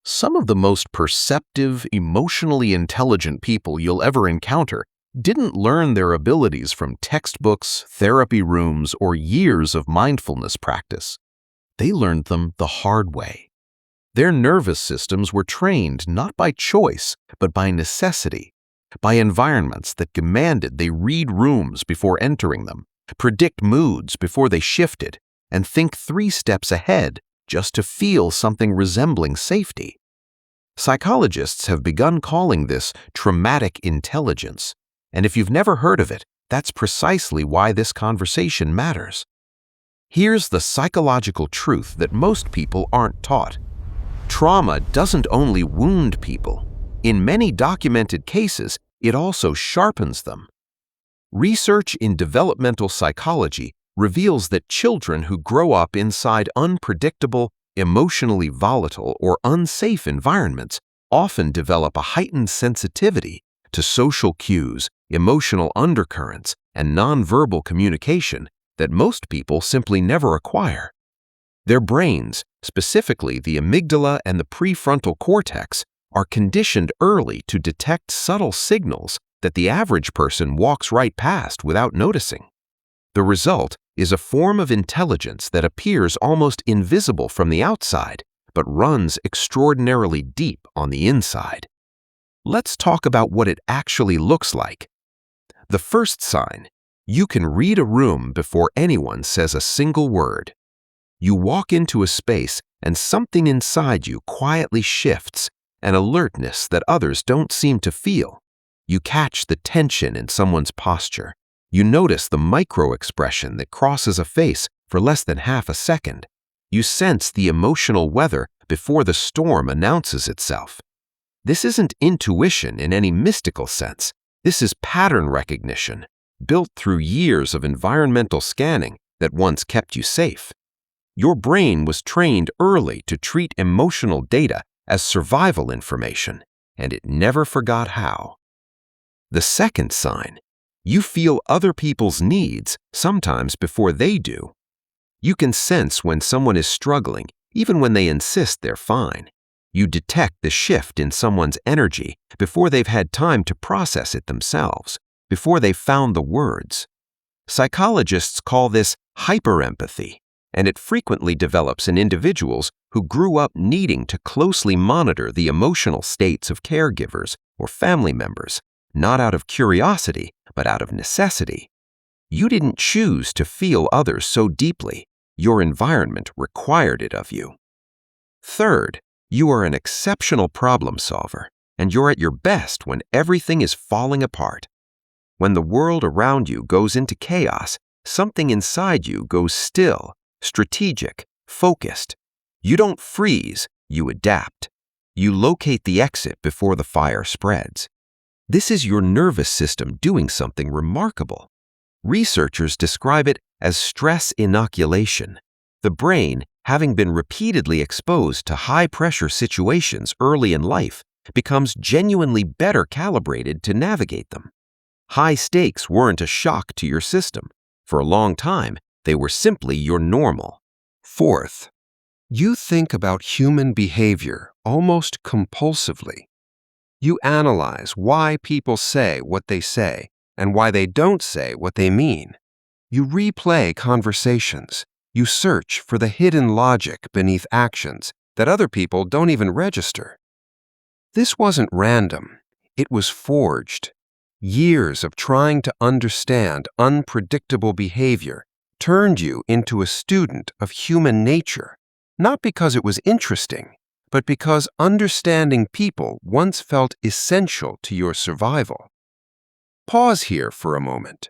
Some of the most perceptive, emotionally intelligent people you'll ever encounter didn't learn their abilities from textbooks, therapy rooms, or years of mindfulness practice. They learned them the hard way. Their nervous systems were trained not by choice, but by necessity, by environments that demanded they read rooms before entering them, predict moods before they shifted, and think 3 steps ahead just to feel something resembling safety. Psychologists have begun calling this traumatic intelligence, and if you've never heard of it, that's precisely why this conversation matters. Here's the psychological truth that most people aren't taught. Trauma doesn't only wound people. In many documented cases, it also sharpens them. Research in developmental psychology reveals that children who grow up inside unpredictable, emotionally volatile, or unsafe environments often develop a heightened sensitivity to social cues, emotional undercurrents, and nonverbal communication that most people simply never acquire. Their brains, specifically the amygdala and the prefrontal cortex, are conditioned early to detect subtle signals that the average person walks right past without noticing. The result is a form of intelligence that appears almost invisible from the outside, but runs extraordinarily deep on the inside. Let's talk about what it actually looks like. The first sign: you can read a room before anyone says a single word. You walk into a space and something inside you quietly shifts, an alertness that others don't seem to feel. You catch the tension in someone's posture. You notice the micro-expression that crosses a face for less than half a second. You sense the emotional weather before the storm announces itself. This isn't intuition in any mystical sense. This is pattern recognition, built through years of environmental scanning that once kept you safe. Your brain was trained early to treat emotional data as survival information, and it never forgot how. The second sign: you feel other people's needs, sometimes before they do. You can sense when someone is struggling, even when they insist they're fine. You detect the shift in someone's energy before they've had time to process it themselves, before they've found the words. Psychologists call this hyperempathy, and it frequently develops in individuals who grew up needing to closely monitor the emotional states of caregivers or family members, not out of curiosity, but out of necessity. You didn't choose to feel others so deeply. Your environment required it of you. Third, you are an exceptional problem solver, and you're at your best when everything is falling apart. When the world around you goes into chaos, something inside you goes still, strategic, focused. You don't freeze, you adapt. You locate the exit before the fire spreads. This is your nervous system doing something remarkable. Researchers describe it as stress inoculation. The brain, having been repeatedly exposed to high-pressure situations early in life, becomes genuinely better calibrated to navigate them. High stakes weren't a shock to your system. For a long time, they were simply your normal. Fourth, you think about human behavior almost compulsively. You analyze why people say what they say and why they don't say what they mean. You replay conversations. You search for the hidden logic beneath actions that other people don't even register. This wasn't random. It was forged. Years of trying to understand unpredictable behavior turned you into a student of human nature, not because it was interesting, but because understanding people once felt essential to your survival. Pause here for a moment.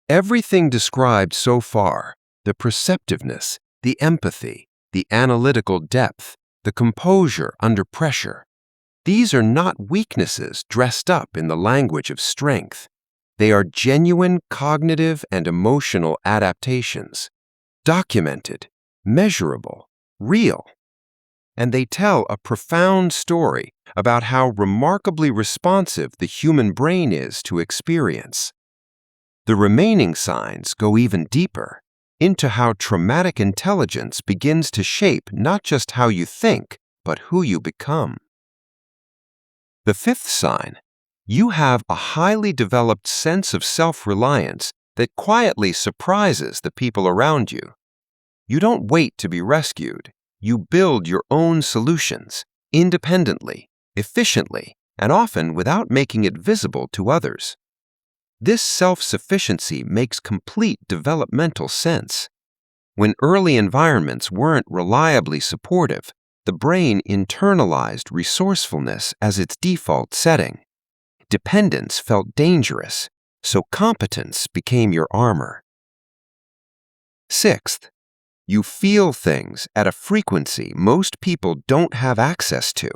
Everything described so far, the perceptiveness, the empathy, the analytical depth, the composure under pressure, these are not weaknesses dressed up in the language of strength. They are genuine cognitive and emotional adaptations, documented, measurable, real. And they tell a profound story about how remarkably responsive the human brain is to experience. The remaining signs go even deeper, into how traumatic intelligence begins to shape not just how you think, but who you become. The fifth sign: you have a highly developed sense of self-reliance that quietly surprises the people around you. You don't wait to be rescued. You build your own solutions, independently, efficiently, and often without making it visible to others. This self-sufficiency makes complete developmental sense. When early environments weren't reliably supportive, the brain internalized resourcefulness as its default setting. Dependence felt dangerous, so competence became your armor. Sixth, you feel things at a frequency most people don't have access to.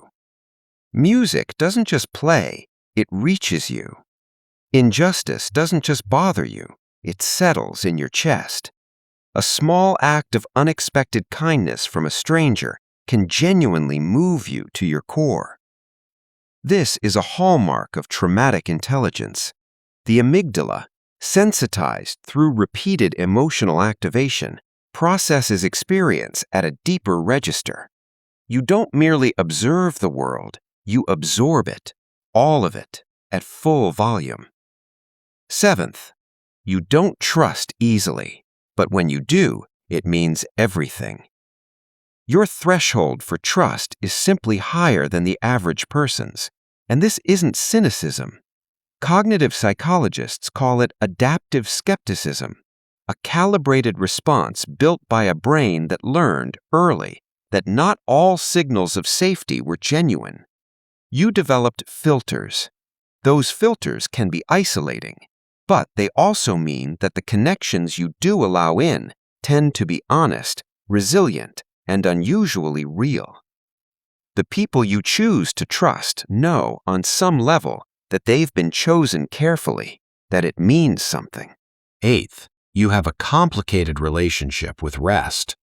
Music doesn't just play, it reaches you. Injustice doesn't just bother you, it settles in your chest. A small act of unexpected kindness from a stranger can genuinely move you to your core. This is a hallmark of traumatic intelligence. The amygdala, sensitized through repeated emotional activation, processes experience at a deeper register. You don't merely observe the world, you absorb it, all of it, at full volume. Seventh, you don't trust easily, but when you do, it means everything. Your threshold for trust is simply higher than the average person's, and this isn't cynicism. Cognitive psychologists call it adaptive skepticism, a calibrated response built by a brain that learned early that not all signals of safety were genuine. You developed filters. Those filters can be isolating, but they also mean that the connections you do allow in tend to be honest, resilient, and unusually real. The people you choose to trust know on some level that they've been chosen carefully, that it means something. Eighth, you have a complicated relationship with rest.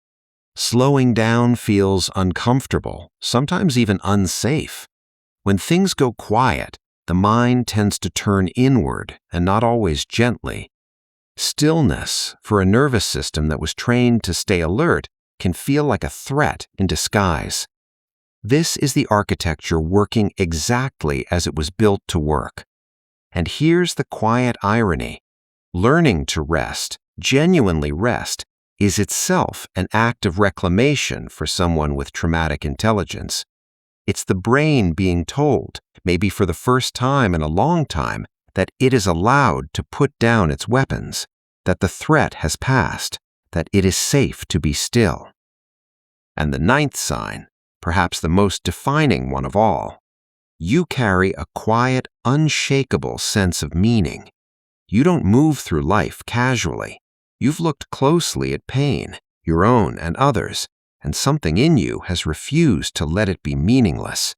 Slowing down feels uncomfortable, sometimes even unsafe. When things go quiet, the mind tends to turn inward and not always gently. Stillness, for a nervous system that was trained to stay alert, can feel like a threat in disguise. This is the architecture working exactly as it was built to work. And here's the quiet irony. Learning to rest, genuinely rest, is itself an act of reclamation for someone with traumatic intelligence. It's the brain being told, maybe for the first time in a long time, that it is allowed to put down its weapons, that the threat has passed, that it is safe to be still. And the ninth sign, perhaps the most defining one of all, you carry a quiet, unshakable sense of meaning. You don't move through life casually. You've looked closely at pain, your own and others, and something in you has refused to let it be meaningless.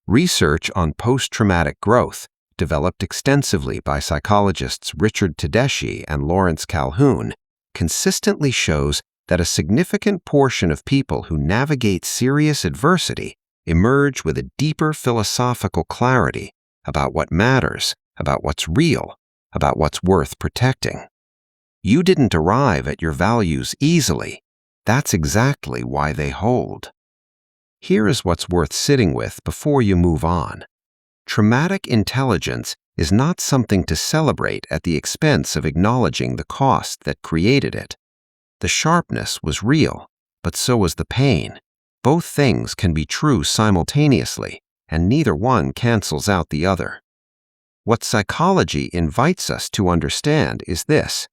Research on post-traumatic growth, developed extensively by psychologists Richard Tedeschi and Lawrence Calhoun, consistently shows that a significant portion of people who navigate serious adversity emerge with a deeper philosophical clarity about what matters, about what's real, about what's worth protecting. You didn't arrive at your values easily. That's exactly why they hold. Here is what's worth sitting with before you move on. Traumatic intelligence is not something to celebrate at the expense of acknowledging the cost that created it. The sharpness was real, but so was the pain. Both things can be true simultaneously, and neither one cancels out the other. What psychology invites us to understand is this: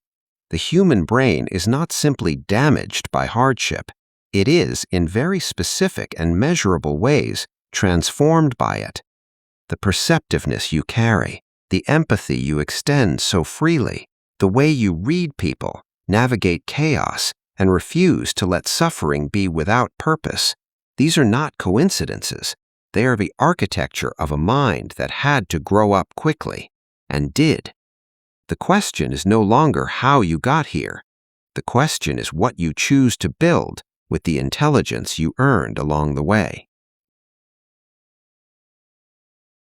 the human brain is not simply damaged by hardship. It is, in very specific and measurable ways, transformed by it. The perceptiveness you carry, the empathy you extend so freely, the way you read people, navigate chaos, and refuse to let suffering be without purpose, these are not coincidences. They are the architecture of a mind that had to grow up quickly, and did. The question is no longer how you got here. The question is what you choose to build with the intelligence you earned along the way.